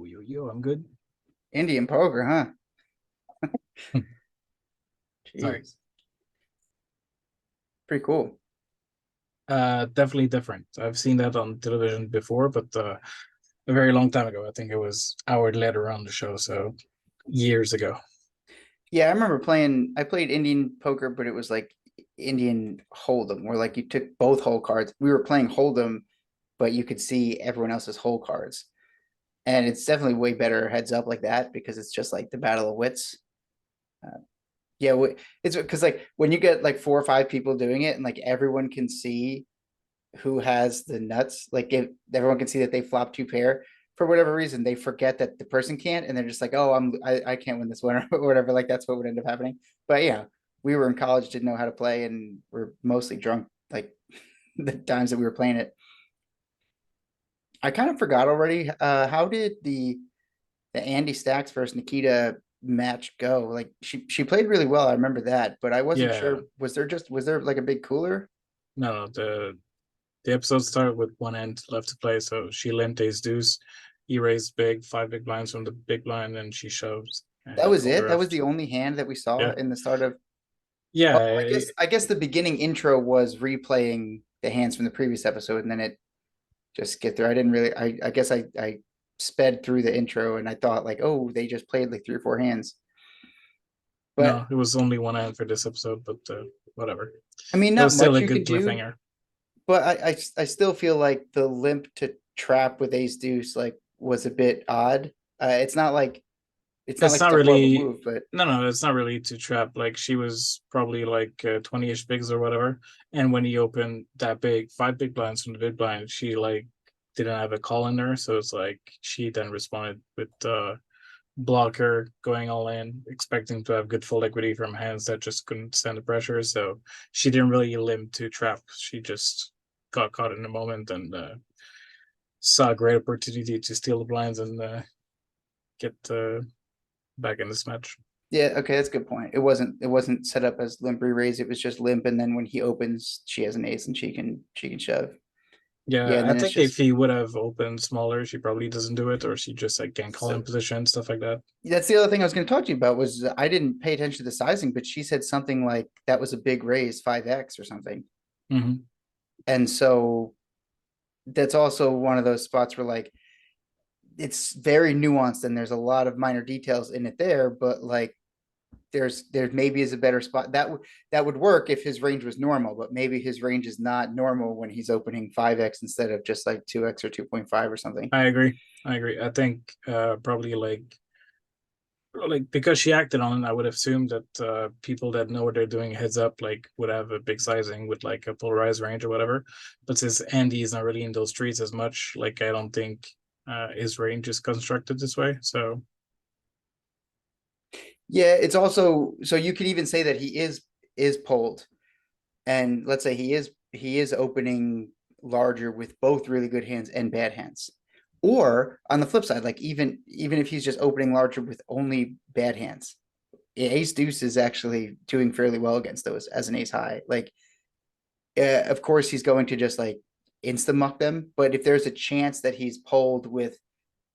Yo, I'm good. Indian poker, huh? Sorry. Jeez, pretty cool. Definitely different. I've seen that on television before, but a very long time ago. I think it was Howard Leder on the show, so years ago. Yeah, I remember playing. I played Indian poker, but it was like Indian Hold'em, where like you took both hole cards. We were playing Hold'em, but you could see everyone else's hole cards, and it's definitely way better heads up like that because it's just like the battle of wits. Uh, yeah, it's because like when you get like four or five people doing it, and like everyone can see who has the nuts, like if everyone can see that they flop two pair, for whatever reason, they forget that the person can't, and they're just like, oh, I can't win this one or whatever. Like that's what would end up happening. But yeah, we were in college, didn't know how to play, and we're mostly drunk like the times that we were playing it. I kind of forgot already. How did the Andy Stacks versus Nikita match go? Like she played really well. I remember that, but I wasn't Yeah, sure. Was there like a big cooler? no, the episode started with one end left to play, so she limped ace deuce. He raised big, five big blinds from the big blind, and she shoved That and was called it. her That off. was the only hand that we saw Yeah, in the start of. Oh, yeah, I guess the beginning intro was replaying the hands from the previous episode, and then it just get through. I didn't really. I guess I sped through the intro, and I thought like, oh, they just played like three or four hands. But no, it was only one end for this episode, but whatever. I mean, It not was still much a you good could do. cliffhanger. But I still feel like the limp to trap with ace deuce like was a bit odd. It's not It's like not it's a horrible really, move, but no, it's not really to trap. Like she was probably like 20-ish bigs or whatever, and when he opened that big five big blinds from the big blind, she like didn't have a call in there, so it's like she then responded with blocker going all in, expecting to have good full equity from hands that just couldn't stand the pressure. So she didn't really limp to trap. She just got caught in the moment and saw a great opportunity to steal the blinds and get back in this match. yeah, okay, that's a good point. It wasn't set up as limp re-raise. It was just limp, and then when he opens, she has an ace and she can shove. Yeah, Yeah, and I then it's think if just he would have opened smaller, she probably doesn't do it, or she just like can't call in so position, stuff like that. that's the other thing I was going to talk to you about was I didn't pay attention to the sizing, but she said something like that was a big raise, 5x or something. Hmm. And so that's also one of those spots where like it's very nuanced and there's a lot of minor details in it there, but like there maybe is a better spot that would work if his range was normal, but maybe his range is not normal when he's opening 5x instead of just like 2x or 2.5 or something. I agree. I agree. I think probably like because she acted on it, I would assume that people that know what they're doing heads up like would have a big sizing with like a polarized range or whatever. But since Andy is not really in those streets as much, like I don't think his range is constructed this way. So Yeah, it's also so you could even say that he is pulled, and let's say he is opening larger with both really good hands and bad hands. Or on the flip side, like even if he's just opening larger with only bad hands, ace deuce is actually doing fairly well against those as an ace high. Like, of course, he's going to just like insta muck them, but if there's a chance that he's pulled with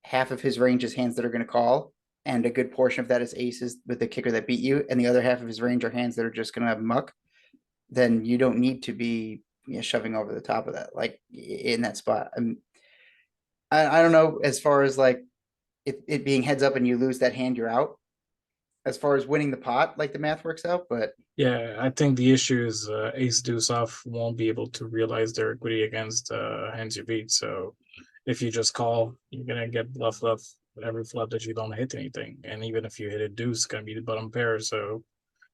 half of his range is hands that are going to call, and a good portion of that is aces with the kicker that beat you, and the other half of his range are hands that are just going to have muck, then you don't need to be shoving over the top of that, like in that spot. I don't know as far as like it being heads up and you lose that hand, you're out. As far as winning the pot, like the math works out, but yeah, I think the issue is ace deuce off won't be able to realize their equity against hands you beat. So if you just call, you're gonna get bluff left every flop that you don't hit anything. And even if you hit a deuce, it's gonna be the bottom pair. So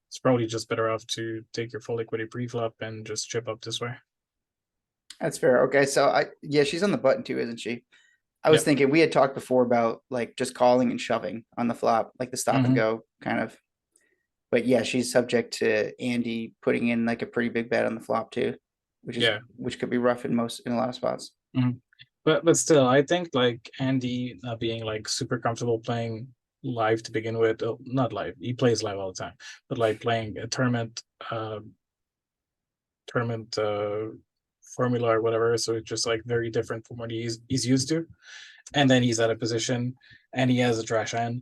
it's probably just better off to take your full equity pre-flop and just chip up this way. that's fair. Okay, so yeah, she's on the button too, isn't she? I was Yep. thinking we had talked before about like just calling and shoving on the flop, like the stop and Mm-hmm. go kind of. But yeah, she's subject to Andy putting in like a pretty big bet on the flop too, Yeah. which could be rough in a lot of spots. Mm-hmm. But still, I think like Andy being like super comfortable playing live to begin with, not live, he plays live all the time, but like playing a tournament formula or whatever. So it's just like very different from what he's used to. And then he's at a position and he has a trash hand.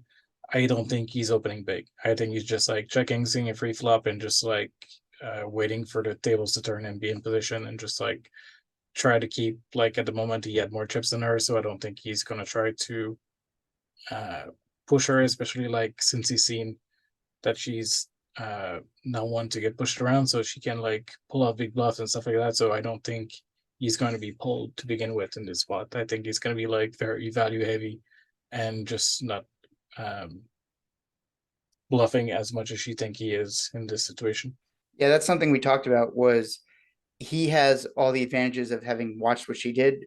I don't think he's opening big. I think he's just like checking, seeing a free flop, and just like waiting for the tables to turn and be in position, and just like try to keep, like, at the moment he had more chips than her, so I don't think he's gonna try to uh push her, especially like since he's seen that she's not one to get pushed around, so she can like pull out big bluffs and stuff like that. So I don't think he's going to be pulled to begin with in this spot. I think he's going to be like very value heavy and just not um bluffing as much as she think he is in this situation. Yeah, that's something we talked about was he has all the advantages of having watched what she did.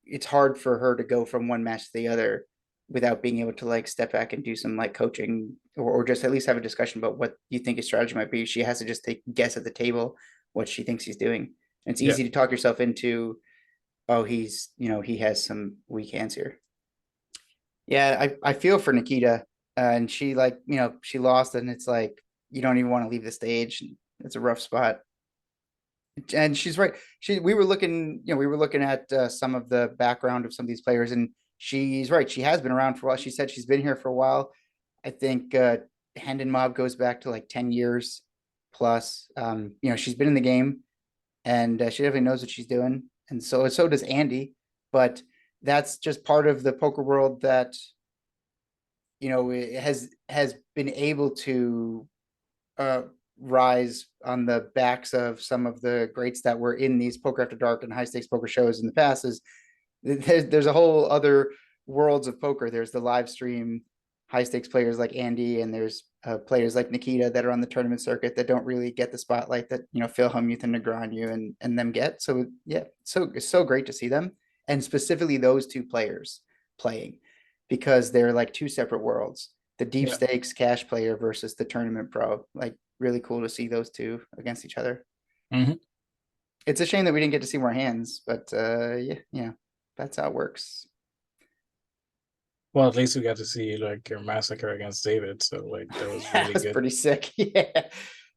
It's hard for her to go from one match to the other without being able to like step back and do some like coaching or just at least have a discussion about what you think his strategy might be. She has to just take guess at the table what she thinks he's doing. And it's Yeah. easy to talk yourself into, oh, he's, he has some weak hands here. Yeah, I feel for Nikita. And she like, she lost and it's like you don't even want to leave the stage. It's a rough spot. And she's right. We were looking, at some of the background of some of these players, and she's right. She has been around for a while. She said she's been here for a while. I think Hendon Mob goes back to like 10 years plus. She's been in the game, and she definitely knows what she's doing. And so does Andy. But that's just part of the poker world that it has been able to uh, rise on the backs of some of the greats that were in these poker after dark and high stakes poker shows in the past. Is there's a whole other worlds of poker. There's the live stream high stakes players like Andy, and there's players like Nikita that are on the tournament circuit that don't really get the spotlight that Phil Hellmuth and Negreanu and them get. So yeah, it's so great to see them, and specifically those two players playing, because they're like two separate worlds. The deep Yeah. stakes cash player versus the tournament pro. Like really cool to see those two against each other. Hmm. It's a shame that we didn't get to see more hands, but yeah, that's how it works. Well, at least we got to see like your massacre against David, so like that was That really was good. pretty sick. Yeah.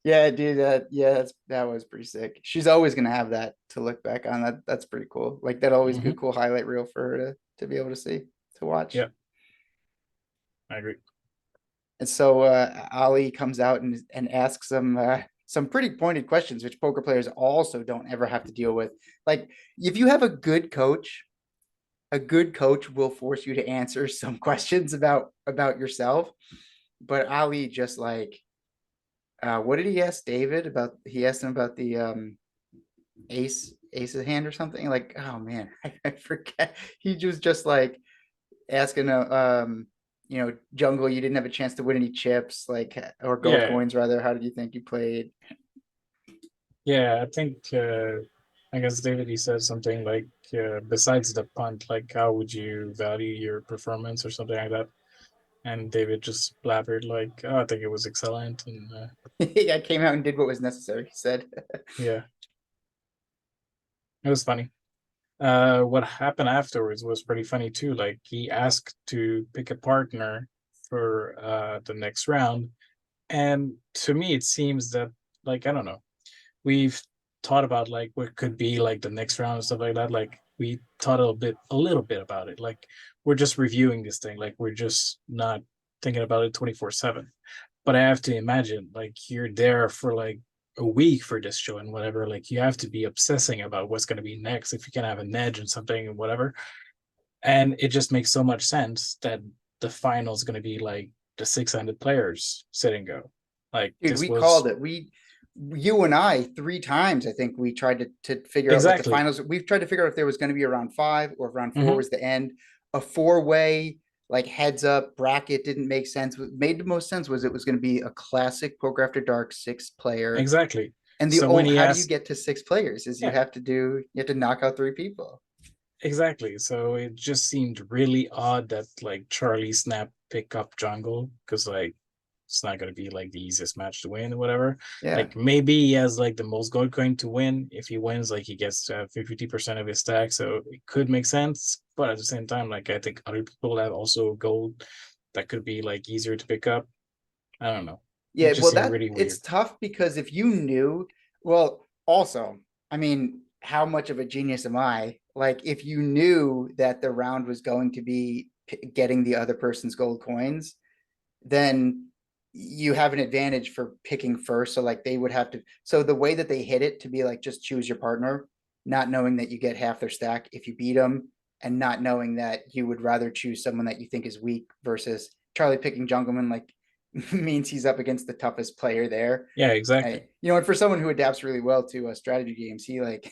Yeah, dude, that was pretty sick. She's always gonna have that to look back on. That's pretty cool. Like that always be a Hmm. cool highlight reel for her to be able to see, to watch. Yeah, I agree. And so Ali comes out and asks some pretty pointed questions, which poker players also don't ever have to deal with. Like if you have a good coach will force you to answer some questions about yourself. But Ali just like, what did he ask David about? He asked him about the ace's hand or something. Like, oh man, I forget. He was just like asking jungle, you didn't have a chance to win any chips, like, or gold Yeah, coins rather. How did you think you played? yeah. I think I guess David, he said something like besides the punt, like how would you value your performance or something like that. And David just blabbered like, "Oh, I think it was excellent," and I came out and did what was necessary, he said. yeah, it was funny. What happened afterwards was pretty funny too. Like he asked to pick a partner for the next round, and to me, it seems that, like, I don't know, we've thought about like what could be like the next round and stuff like that. Like we thought a little bit about it. Like we're just reviewing this thing. Like we're just not thinking about it 24/7. But I have to imagine like you're there for like a week for this show and whatever. Like you have to be obsessing about what's going to be next if you can have an edge and something and whatever. And it just makes so much sense that the final is going to be like the 600 players sit and go. Like Dude, this we called was it. You and I, 3 times, I think we tried to figure out what the exactly. finals. We've tried to figure out if there was going to be a round 5 or if round 4 Hmm. was the end. A 4-way, like heads up bracket didn't make sense. What made the most sense was it was going to be a classic poker after dark 6-player. Exactly. And So when he how do you asked, get to 6 players? Is yeah, you have to knock out 3 people. exactly. So it just seemed really odd that like Charlie Snap pick up Jungle, because like it's not gonna be like the easiest match to win or whatever. Yeah. Like maybe he has like the most gold coin to win. If he wins, like he gets 50% of his stack, so it could make sense. But at the same time, like I think other people have also gold that could be like easier to pick up. I don't know. It Yeah, just well, seemed that really it's weird. tough because if you knew, well, also, I mean, how much of a genius am I? Like, if you knew that the round was going to be getting the other person's gold coins, then you have an advantage for picking first. So like they would have to, so the way that they hit it to be like just choose your partner, not knowing that you get half their stack if you beat them, and not knowing that you would rather choose someone that you think is weak versus Charlie picking Jungleman like means he's up against the toughest player there. Yeah, exactly. And for someone who adapts really well to strategy games, he like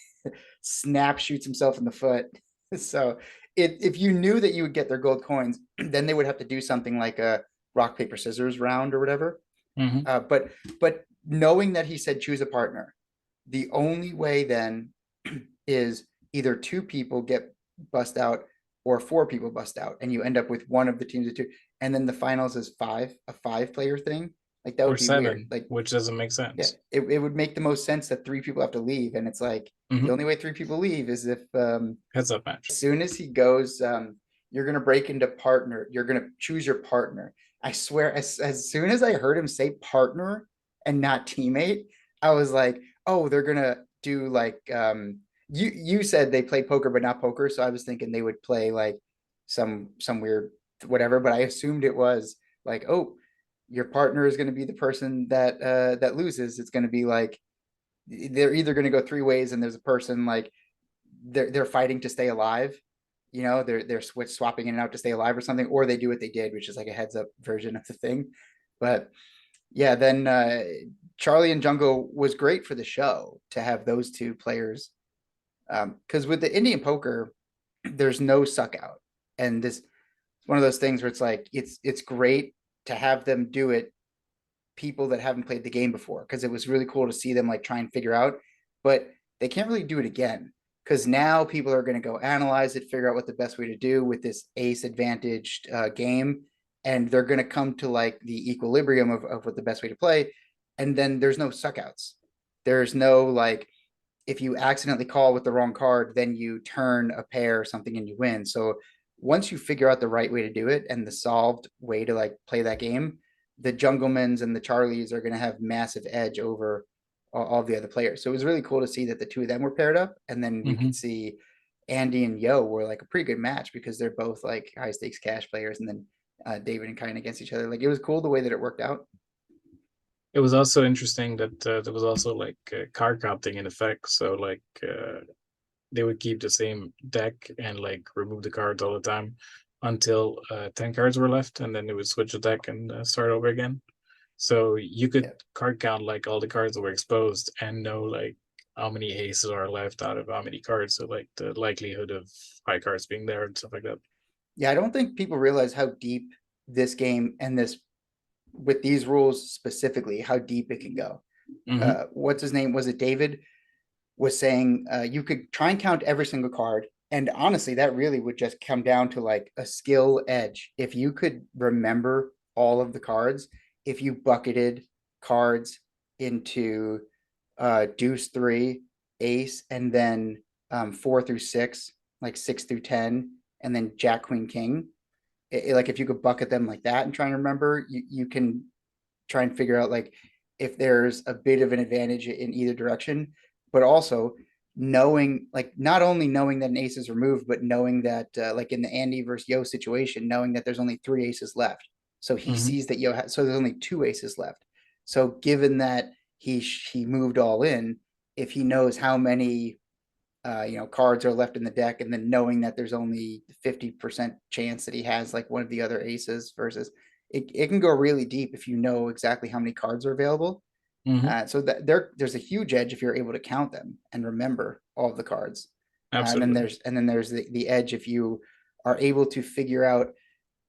snap shoots himself in the foot. So if you knew that you would get their gold coins, then they would have to do something like a rock paper scissors round or whatever. Hmm. But knowing that he said choose a partner, the only way then is either two people get bust out or four people bust out, and you end up with one of the teams of two, and then the finals is a 5 player thing. Like that Or would be weird. 7, Like which doesn't make yeah, sense. it would make the most sense that 3 people have to leave, and it's like the Hmm. only way 3 people leave is if Heads up match. as soon as he goes, you're gonna break into partner. You're gonna choose your partner. I swear, as soon as I heard him say partner and not teammate, I was like, oh, they're gonna do like you said they play poker but not poker, so I was thinking they would play like some weird whatever, but I assumed it was like, oh, your partner is gonna be the person that loses. It's gonna be like they're either gonna go 3 ways and there's a person like they're fighting to stay alive. They're swapping in and out to stay alive or something, or they do what they did, which is like a heads up version of the thing. But yeah, then Charlie and Jungle was great for the show to have those 2 players. Because with the Indian poker, there's no suck out, and this is one of those things where it's like it's great to have them do it, people that haven't played the game before, because it was really cool to see them like try and figure out, but they can't really do it again because now people are going to go analyze it, figure out what the best way to do with this ace advantaged game, and they're going to come to like the equilibrium of what the best way to play, and then there's no suckouts. There's no like if you accidentally call with the wrong card, then you turn a pair or something and you win. So once you figure out the right way to do it and the solved way to like play that game, the Junglemans and the Charlies are going to have massive edge over all the other players. So it was really cool to see that the 2 of them were paired up, and then we Hmm. could see Andy and Yo were like a pretty good match because they're both like high stakes cash players, and then David and Kine against each other. Like it was cool the way that it worked out. It was also interesting that there was also like card counting in effect. So like they would keep the same deck and like remove the cards all the time until 10 cards were left, and then they would switch the deck and start over again. So you could Yeah. card count like all the cards that were exposed and know like how many aces are left out of how many cards. So like the likelihood of high cards being there and stuff like that. Yeah, I don't think people realize how deep this game and this with these rules specifically, how deep it can go. Hmm. What's his name? Was it David? Was saying you could try and count every single card. And honestly, that really would just come down to like a skill edge. If you could remember all of the cards, if you bucketed cards into deuce three, ace, and then 4 through 6, like 6 through 10, and then jack, queen, king. Like if you could bucket them like that and try and remember, you can try and figure out like if there's a bit of an advantage in either direction, but also knowing like not only knowing that an ace is removed, but knowing that like in the Andy versus Yo situation, knowing that there's only 3 aces left. So he Hmm. sees that so there's only 2 aces left. So given that he moved all in, if he knows how many cards are left in the deck, and then knowing that there's only 50% chance that he has like one of the other aces versus it can go really deep if you know exactly how many cards are available. Hmm. So that there's a huge edge if you're able to count them and remember all of the cards. And then Absolutely. there's the edge if you are able to figure out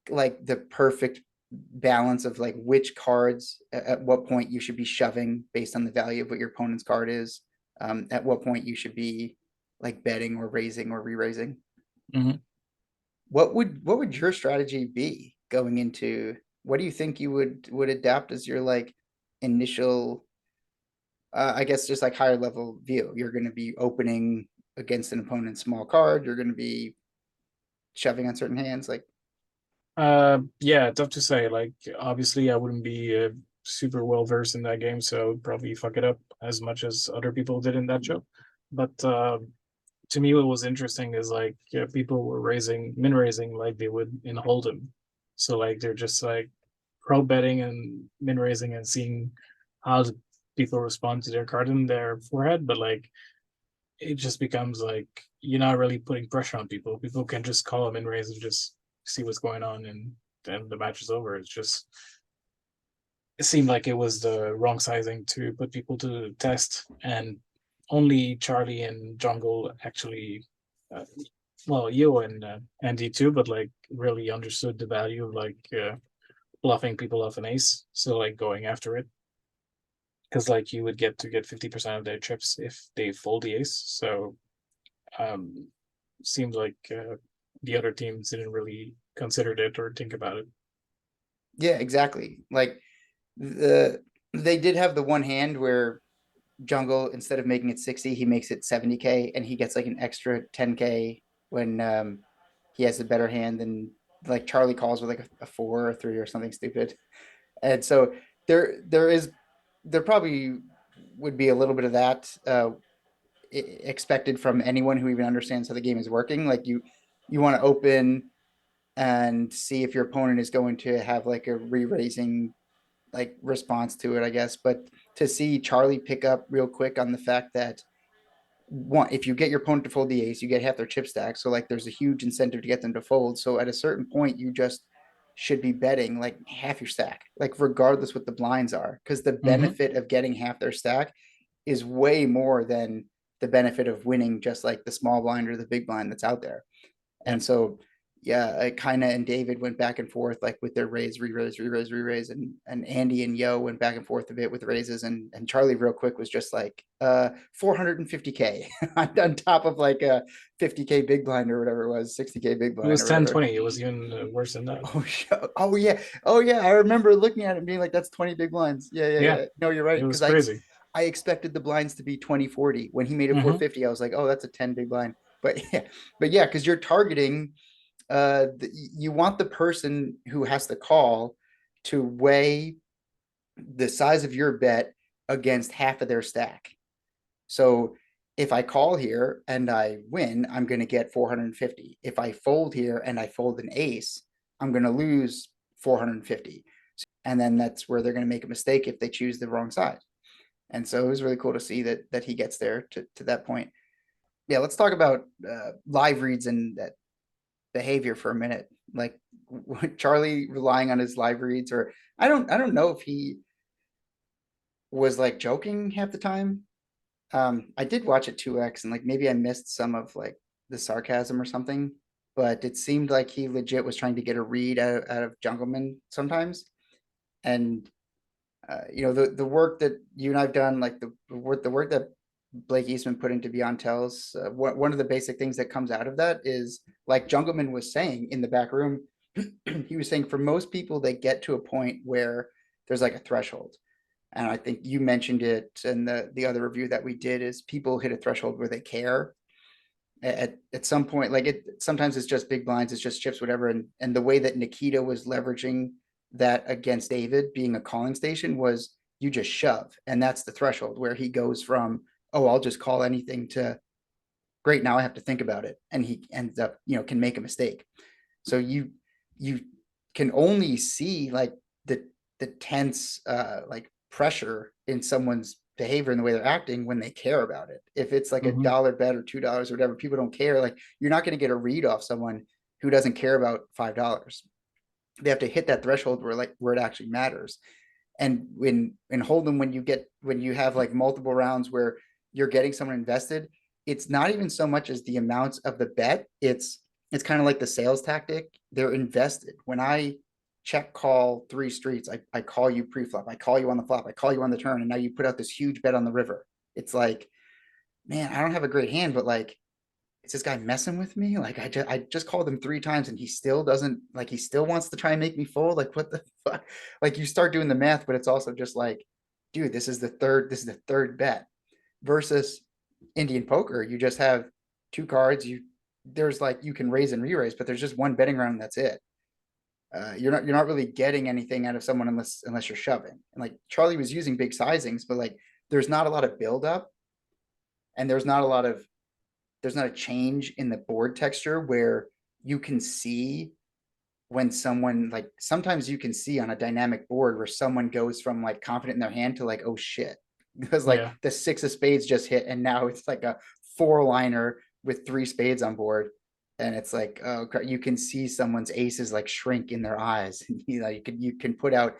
like the perfect balance of like which cards at what point you should be shoving based on the value of what your opponent's card is. At what point you should be like betting or raising or re-raising. Hmm. What would your strategy be going into? What do you think you would adapt as your like initial? I guess just like higher level view. You're going to be opening against an opponent's small card. You're going to be shoving on certain hands. Like Yeah, tough to say. Like obviously I wouldn't be super well versed in that game, so probably fuck it up as much as other people did in that show. But to me, what was interesting is like people were raising min raising like they would in Hold'em. So like they're just like pro betting and min raising and seeing how people respond to their card in their forehead. But like it just becomes like you're not really putting pressure on people. People can just call them in raise and just see what's going on, and then the match is over. It's just it seemed like it was the wrong sizing to put people to the test, and only Charlie and Jungle actually, uh, well, you and Andy too, but like really understood the value of like bluffing people off an ace. So like going after it, because like you would get 50% of their chips if they fold the ace. So um, seems like the other teams didn't really consider it or think about it. Yeah, exactly. Like they did have the one hand where Jungle, instead of making it 60, he makes it 70K and he gets like an extra 10K when he has a better hand than like Charlie calls with like a 4 or 3 or something stupid. And so there probably would be a little bit of that expected from anyone who even understands how the game is working. Like you want to open and see if your opponent is going to have like a re-raising like response to it, I guess. But to see Charlie pick up real quick on the fact that one, if you get your opponent to fold the ace, you get half their chip stack. So like there's a huge incentive to get them to fold. So at a certain point, you just should be betting like half your stack, like regardless what the blinds are, because the Mm-hmm. benefit of getting half their stack is way more than the benefit of winning just like the small blind or the big blind that's out there. Yeah. And so, yeah, Kaina and David went back and forth like with their raise, re-raise, re-raise, re-raise, and Andy and Yo went back and forth a bit with raises, and Charlie real quick was just like 450K on top of like a 50K big blind or whatever it was, 60K big It blind was or ten whatever. twenty. It was even worse than that. Oh, oh yeah, oh yeah. I remember looking at it and being like, "That's 20 big blinds." Yeah, yeah, Yeah, yeah. No, you're it right was because crazy. I expected the blinds to be 20-40. When he made it Mm-hmm. 450, I was like, "Oh, that's a 10 big blind." But yeah, because you're targeting you want the person who has to call to weigh the size of your bet against half of their stack. So if I call here and I win, I'm going to get 450. If I fold here and I fold an ace, I'm going to lose 450. And then that's where they're going to make a mistake if they choose the wrong side. And so it was really cool to see that he gets there to that point. Yeah, let's talk about live reads and that behavior for a minute. Like Charlie relying on his live reads, or I don't know if he was like joking half the time. I did watch it 2x and like maybe I missed some of like the sarcasm or something, but it seemed like he legit was trying to get a read out of Jungleman sometimes. And the work that you and I've done, like the work that Blake Eastman put into Beyond Tells, one of the basic things that comes out of that is like Jungleman was saying in the back room, he was saying for most people they get to a point where there's like a threshold. And I think you mentioned it in the other review that we did is people hit a threshold where they care at some point. Like it sometimes it's just big blinds, it's just chips, whatever. And the way that Nikita was leveraging that against David being a calling station was you just shove. And that's the threshold where he goes from, oh, I'll just call anything to great, now I have to think about it. And he ends up, can make a mistake. So you can only see like the tense like pressure in someone's behavior and the way they're acting when they care about it. If it's like a Mm-hmm. dollar bet or $2 or whatever, people don't care. Like you're not going to get a read off someone who doesn't care about $5. They have to hit that threshold where it actually matters. And in Hold'em, when you have like multiple rounds where you're getting someone invested, it's not even so much as the amounts of the bet. It's kind of like the sales tactic. They're invested. When I check call 3 streets, I call you pre-flop, I call you on the flop, I call you on the turn, and now you put out this huge bet on the river. It's like, man, I don't have a great hand, but like is this guy messing with me? Like I just called him 3 times and he still doesn't like he still wants to try and make me fold. Like what the fuck? Like you start doing the math, but it's also just like, dude, this is the third bet. Versus Indian poker, you just have 2 cards. There's like you can raise and re-raise, but there's just one betting round. And that's it. You're not really getting anything out of someone unless you're shoving. And like Charlie was using big sizings, but like there's not a lot of build up and there's not a change in the board texture where you can see when someone, like, sometimes you can see on a dynamic board where someone goes from like confident in their hand to like, oh shit, because like Yeah. the 6 of spades just hit and now it's like a 4 liner with 3 spades on board. And it's like, oh, you can see someone's aces like shrink in their eyes. You can put out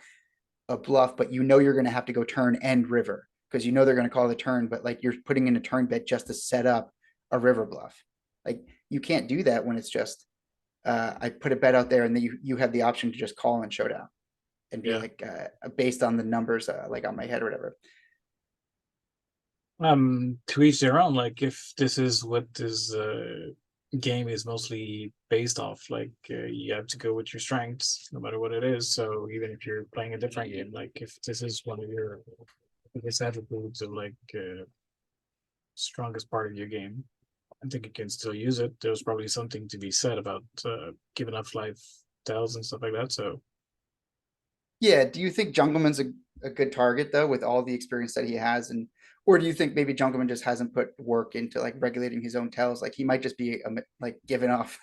a bluff, but you know you're going to have to go turn and river because you know they're going to call the turn, but like you're putting in a turn bet just to set up a river bluff. Like you can't do that when it's just I put a bet out there and then you have the option to just call and showdown and be Yeah. like based on the numbers like on my head or whatever. To each their own. Like if this is what this game is mostly based off, like you have to go with your strengths no matter what it is. So even if you're playing a different game, like if this is one of your biggest attributes of like strongest part of your game, I think you can still use it. There's probably something to be said about giving up life tells and stuff like that. So Yeah, do you think Jungleman's a good target though with all the experience that he has, and or do you think maybe Jungleman just hasn't put work into like regulating his own tells? Like he might just be like giving off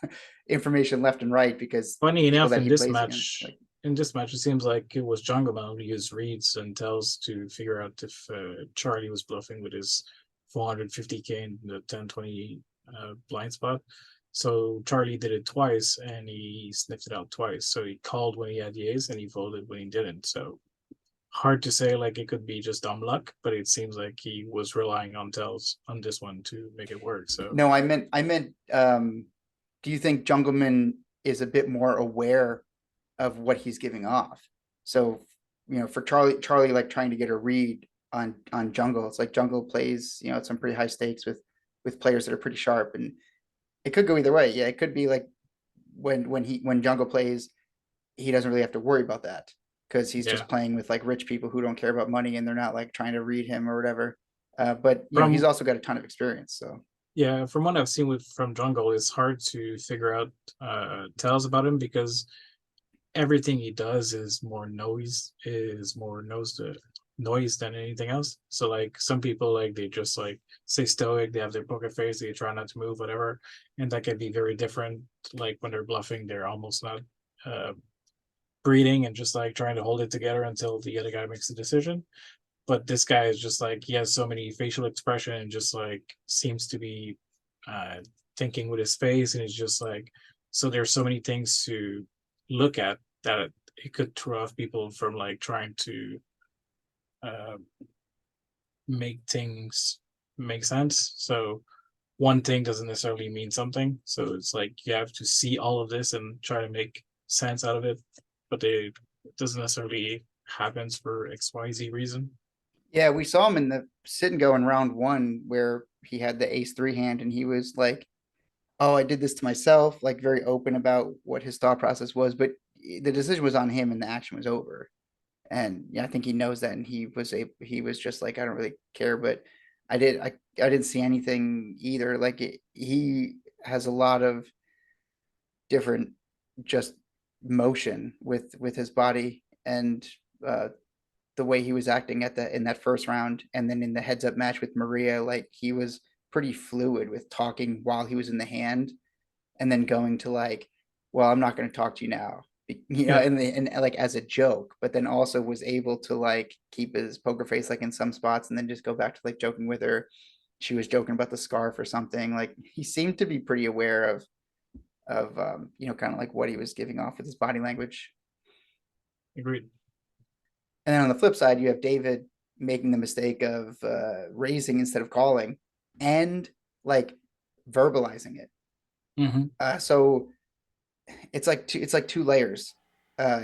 information left and right because funny people enough, that he plays against. Like, in this match, it seems like it was Jungle who used reads and tells to figure out if Charlie was bluffing with his 450k in the 10-20 blind spot. So Charlie did it twice and he sniffed it out twice. So he called when he had the ace and he folded when he didn't. So hard to say, like it could be just dumb luck, but it seems like he was relying on tells on this one to make it work. So no, I meant do you think Jungleman is a bit more aware of what he's giving off? So, for Charlie like trying to get a read on Jungle, it's like Jungle plays, at some pretty high stakes with players that are pretty sharp, and it could go either way. Yeah, it could be like when Jungle plays, he doesn't really have to worry about that because he's yeah. just playing with like rich people who don't care about money and they're not like trying to read him or whatever. But he's From also got a ton of experience. So Yeah, from what I've seen with from Jungle, it's hard to figure out tells about him because everything he does is more noise than anything else. So like some people like they just like stay stoic, they have their poker face, they try not to move, whatever. And that can be very different. Like when they're bluffing, they're almost not uh breathing and just like trying to hold it together until the other guy makes a decision. But this guy is just like he has so many facial expression and just like seems to be uh thinking with his face, and it's just like so there's so many things to look at that it could throw off people from like trying to uh make things make sense. So one thing doesn't necessarily mean something, so it's like you have to see all of this and try to make sense out of it, but it doesn't necessarily happens for XYZ reason. yeah, we saw him in the sit and go in round one where he had the ace three hand and he was like, "Oh, I did this to myself," like very open about what his thought process was. But the decision was on him and the action was over. And yeah, I think he knows that, and he was just like, I don't really care. But I didn't see anything either. Like he has a lot of different just motion with his body and uh the way he was acting at the in that first round, and then in the heads up match with Maria, like he was pretty fluid with talking while he was in the hand, and then going to like, well, I'm not going to talk to you now, Yeah, and like as a joke, but then also was able to like keep his poker face like in some spots, and then just go back to like joking with her. She was joking about the scarf or something. Like he seemed to be pretty aware of kind of like what he was giving off with his body language. agreed. And then on the flip side, you have David making the mistake of raising instead of calling, and like verbalizing it. Mm-hmm. So it's like two layers.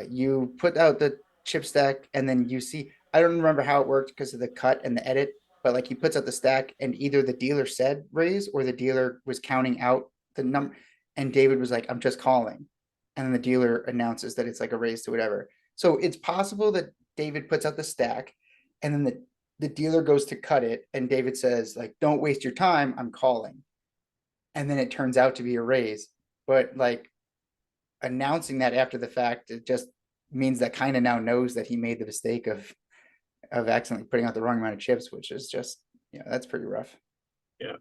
You put out the chip stack, and then you see. I don't remember how it worked because of the cut and the edit, but like he puts out the stack, and either the dealer said raise or the dealer was counting out the number, and David was like, "I'm just calling," and then the dealer announces that it's like a raise to whatever. So it's possible that David puts out the stack, and then the dealer goes to cut it, and David says like, "Don't waste your time, I'm calling," and then it turns out to be a raise. But like announcing that after the fact, it just means that kind of now knows that he made the mistake of accidentally putting out the wrong amount of chips, which is just, that's pretty rough. Yeah.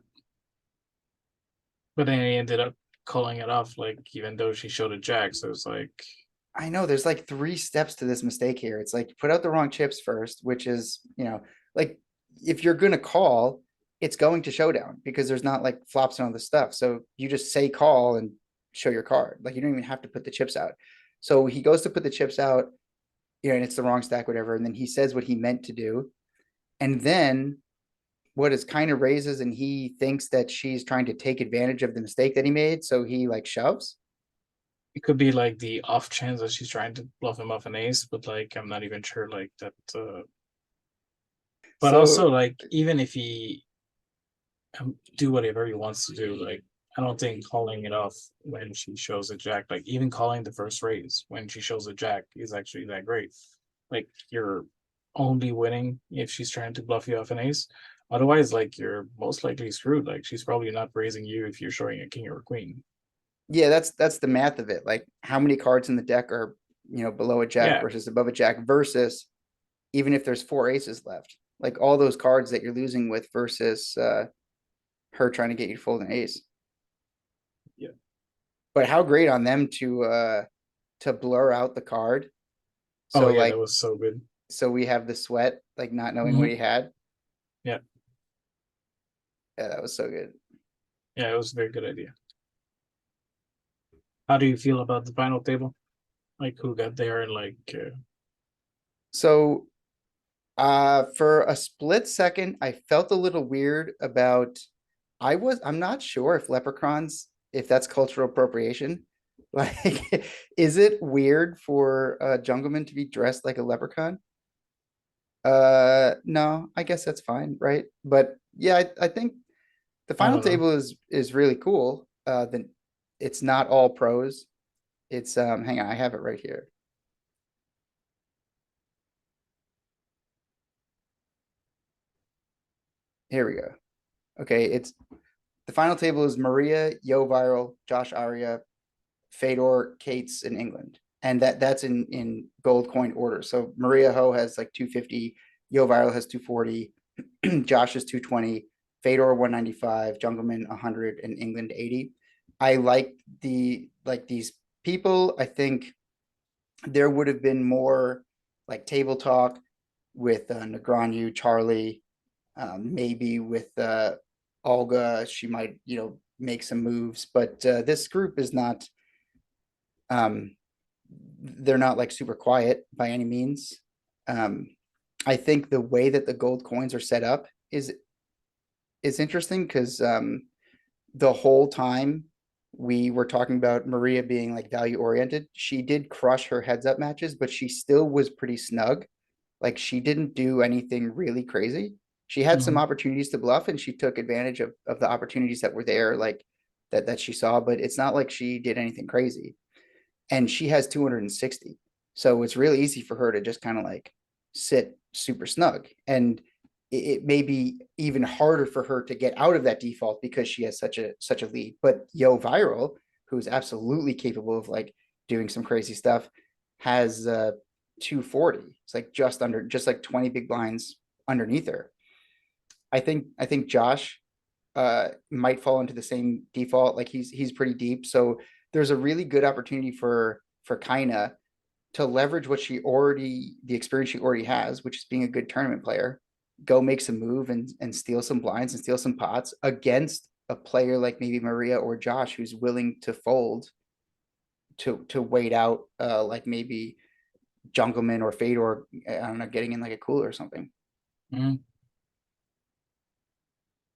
But then he ended up calling it off, like even though she showed a jack. So it's like, I know there's like three steps to this mistake here. It's like put out the wrong chips first, which is, like if you're gonna call, it's going to showdown because there's not like flops and all this stuff. So you just say call and show your card. Like you don't even have to put the chips out. So he goes to put the chips out, and it's the wrong stack, whatever. And then he says what he meant to do. And then what is kind of raises, and he thinks that she's trying to take advantage of the mistake that he made. So he like shoves. it could be like the off chance that she's trying to bluff him off an ace, but like I'm not even sure like that. But So also like even if he do whatever he wants to do, like I don't think calling it off when she shows a jack, like even calling the first raise when she shows a jack is actually that great. Like you're only winning if she's trying to bluff you off an ace. Otherwise, like you're most likely screwed. Like she's probably not raising you if you're showing a king or a queen. yeah, that's the math of it. Like how many cards in the deck are, below a jack Yeah, versus above a jack versus even if there's four aces left. Like all those cards that you're losing with versus her trying to get you to fold an ace. yeah. But how great on them to blur out the card. Oh So yeah, that like was so good. so we have the sweat, like not knowing what Hmm. he had. Yeah, Yeah, that was so good. yeah, it was a very good idea. How do you feel about the final table? Like who got there and like So for a split second, I felt a little weird about I'm not sure if leprechauns, if that's cultural appropriation. Like, is it weird for a jungleman to be dressed like a leprechaun? No, I guess that's fine, right? But yeah, I think the I final don't know. table is really cool. Then it's not all pros. It's hang on, I have it right here. Here we go. Okay, it's the final table is Maria, Yo Viral, Josh Aria, Fedor, Cates in England. And that's in gold coin order. So Maria Ho has like 250, Yo Viral has 240, Josh is 220, Fedor 195, Jungleman 100, and England 80. I like these people. I think there would have been more like table talk with Negreanu, Charlie, maybe with Olga. She might, make some moves, but this group is not um, they're not like super quiet by any means. Um, I think the way that the gold coins are set up is interesting because the whole time we were talking about Maria being like value oriented, she did crush her heads up matches, but she still was pretty snug. Like she didn't do anything really crazy. She had some Hmm. opportunities to bluff and she took advantage of the opportunities that were there, like that she saw, but it's not like she did anything crazy. And she has 260. So it's really easy for her to just kind of like sit super snug. And it may be even harder for her to get out of that default because she has such a lead. But Yo Viral, who's absolutely capable of like doing some crazy stuff, has 240. It's like just like 20 big blinds underneath her. I think Josh might fall into the same default. Like he's pretty deep. So there's a really good opportunity for Kaina to leverage the experience she already has, which is being a good tournament player, go make some move and steal some blinds and steal some pots against a player like maybe Maria or Josh who's willing to fold to wait out like maybe Jungleman or Fedor, I don't know, getting in like a cooler or something. Hmm.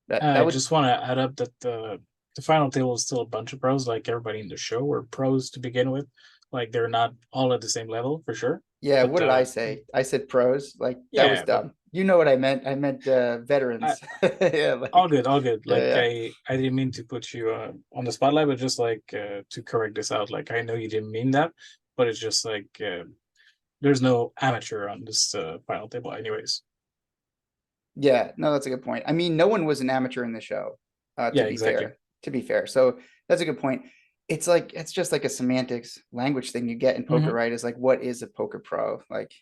That I would just want to add up that the final table is still a bunch of pros. Like everybody in the show were pros to begin with. Like they're not all at the same level for sure. Yeah, But what did I say? I said pros. Like that was yeah, but dumb. You know what I meant? I meant I, veterans. Yeah, all like good, all good. yeah, Like yeah. I didn't mean to put you on the spotlight, but just like to correct this out. Like I know you didn't mean that, but it's just like there's no amateur on this final table, anyways. Yeah, no, that's a good point. I mean, no one was an amateur in the show, Yeah, exactly. To be fair. So that's a good point. It's just like a semantics language thing you get in poker, Hmm. right? Is like what is a poker pro? Like,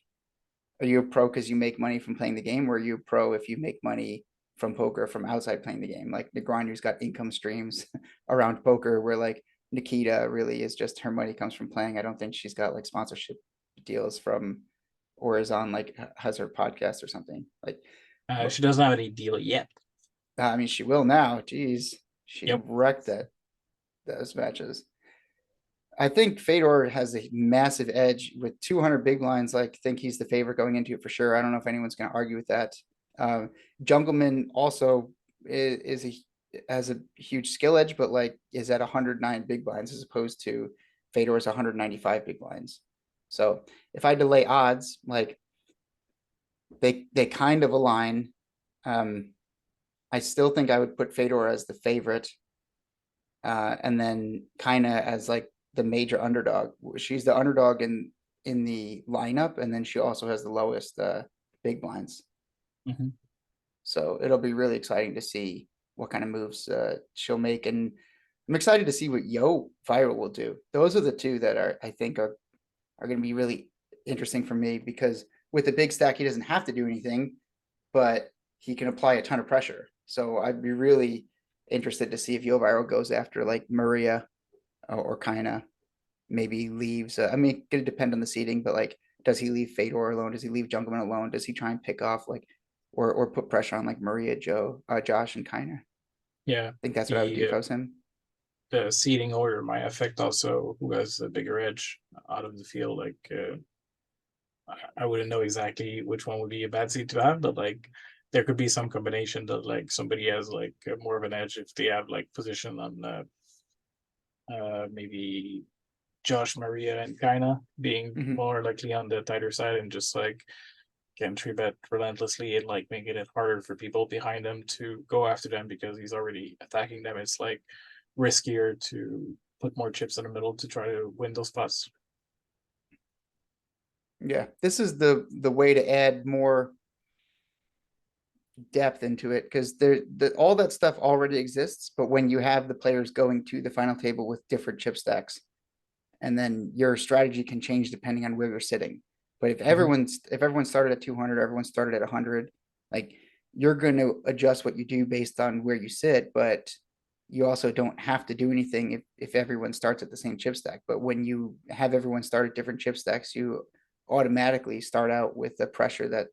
are you a pro because you make money from playing the game, or are you a pro if you make money from poker from outside playing the game. Like the grinder's got income streams around poker where like Nikita really is just her money comes from playing. I don't think she's got like sponsorship deals from or is on like has her podcast or something. Like She doesn't have any deal yet. I mean she will now. Jeez. She Yep. wrecked those matches. I think Fedor has a massive edge with 200 big blinds. Like, think he's the favorite going into it for sure. I don't know if anyone's going to argue with that. Jungleman also is a has a huge skill edge, but like is at 109 big blinds as opposed to Fedor's 195 big blinds. So if I delay odds, like they kind of align. I still think I would put Fedor as the favorite, and then Kaina as like the major underdog. She's the underdog in the lineup, and then she also has the lowest big blinds. Mm-hmm. So it'll be really exciting to see what kind of moves she'll make, and I'm excited to see what Yo Viral will do. Those are the two that I think are going to be really interesting for me because with the big stack, he doesn't have to do anything, but he can apply a ton of pressure. So I'd be really interested to see if Yo Viral goes after like Maria or Kaina, maybe leaves. I mean, it's going to depend on the seating, but like, does he leave Fedor alone? Does he leave Jungleman alone? Does he try and pick off like, or put pressure on like Maria, Josh, and Kaina? I Yeah. think that's what I would do The if I was him. the seating order might affect also who has the bigger edge out of the field. Like I wouldn't know exactly which one would be a bad seat to have, but like there could be some combination that like somebody has like more of an edge if they have like position on maybe Josh, Maria, and Kaina being Mm-hmm. more likely on the tighter side and just like can three bet relentlessly and like making it harder for people behind them to go after them because he's already attacking them. It's like riskier to put more chips in the middle to try to win those spots. Yeah, this is the way to add more depth into it because all that stuff already exists. But when you have the players going to the final table with different chip stacks, and then your strategy can change depending on where you're sitting. But Mhm. if everyone started at 200, everyone started at 100, like you're going to adjust what you do based on where you sit, but you also don't have to do anything if everyone starts at the same chip stack. But when you have everyone start at different chip stacks, you automatically start out with the pressure that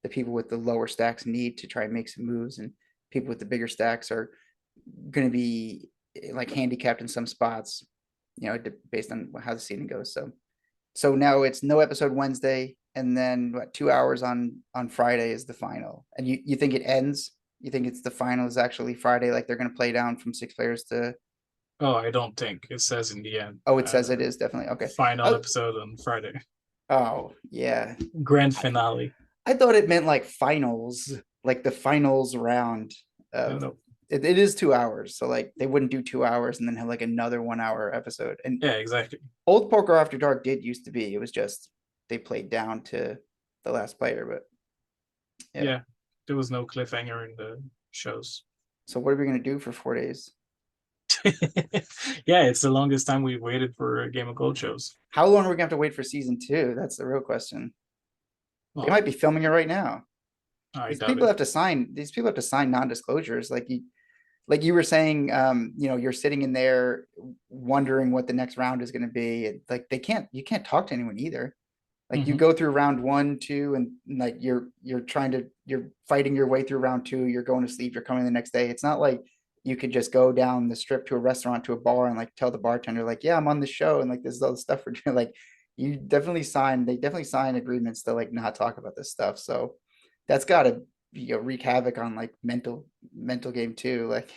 the people with the lower stacks need to try and make some moves, and people with the bigger stacks are going to be like handicapped in some spots, based on how the seating goes. So now it's no episode Wednesday, and then what, 2 hours on Friday is the final. And you think it ends? You think it's the final is actually Friday? Like they're going to play down from 6 players to? Oh, I don't think it says in the end. Oh, it says it is definitely okay. Final Uh, episode on Friday, oh yeah, grand I, finale. I thought it meant like finals, like the finals round of. No, It is 2 hours, so like they wouldn't do 2 hours and then have like another 1 hour episode. And yeah, exactly. old Poker After Dark did used to be. It was just they played down to the last player, but yeah. Yeah, there was no cliffhanger in the shows. So what are we gonna do for 4 days? Yeah, it's the longest time we've waited for Game of Gold shows. How long are we gonna have to wait for season two? That's the real question. They Well, might be filming it right now. I These doubt people it. have to sign. These people have to sign non-disclosures. Like you were saying, you're sitting in there wondering what the next round is going to be. Like you can't talk to anyone either. Like you Mm-hmm. go through round one, two, and like you're fighting your way through round two. You're going to sleep. You're coming the next day. It's not like you could just go down the strip to a restaurant to a bar and like tell the bartender like, yeah, I'm on the show and like this is all the stuff we're doing. Like you definitely sign. They definitely sign agreements to like not talk about this stuff. So that's got to wreak havoc on like mental game too. Like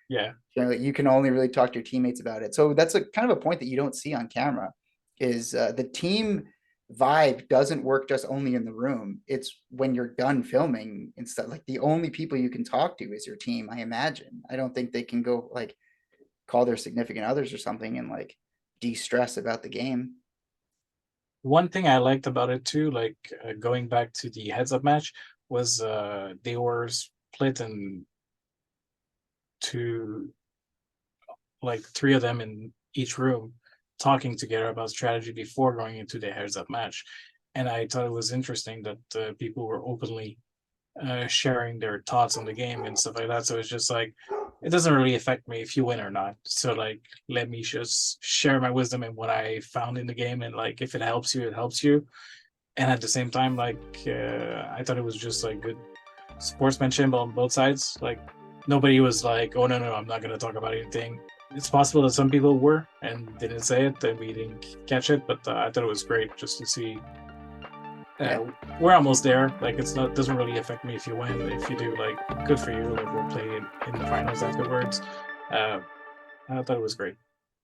Yeah. you can only really talk to your teammates about it. So that's a kind of a point that you don't see on camera is the team vibe doesn't work just only in the room. It's when you're done filming and stuff. Like the only people you can talk to is your team, I imagine. I don't think they can go like call their significant others or something and like de-stress about the game. One thing I liked about it too, like going back to the heads up match, was they were split in two, like three of them in each room, talking together about strategy before going into the heads up match. And I thought it was interesting that people were openly sharing their thoughts on the game and stuff like that. So it's just like it doesn't really affect me if you win or not. So like let me just share my wisdom and what I found in the game, and like if it helps you, it helps you. And at the same time, like I thought it was just like good sportsmanship on both sides. Like nobody was like, "Oh no, I'm not gonna talk about anything." It's possible that some people were and didn't say it, and we didn't catch it. But I thought it was great just to see. Yeah. We're almost there. Like it's not doesn't really affect me if you win. If you do, like good for you. Like we'll play in the finals afterwards. Uh, I thought it was great.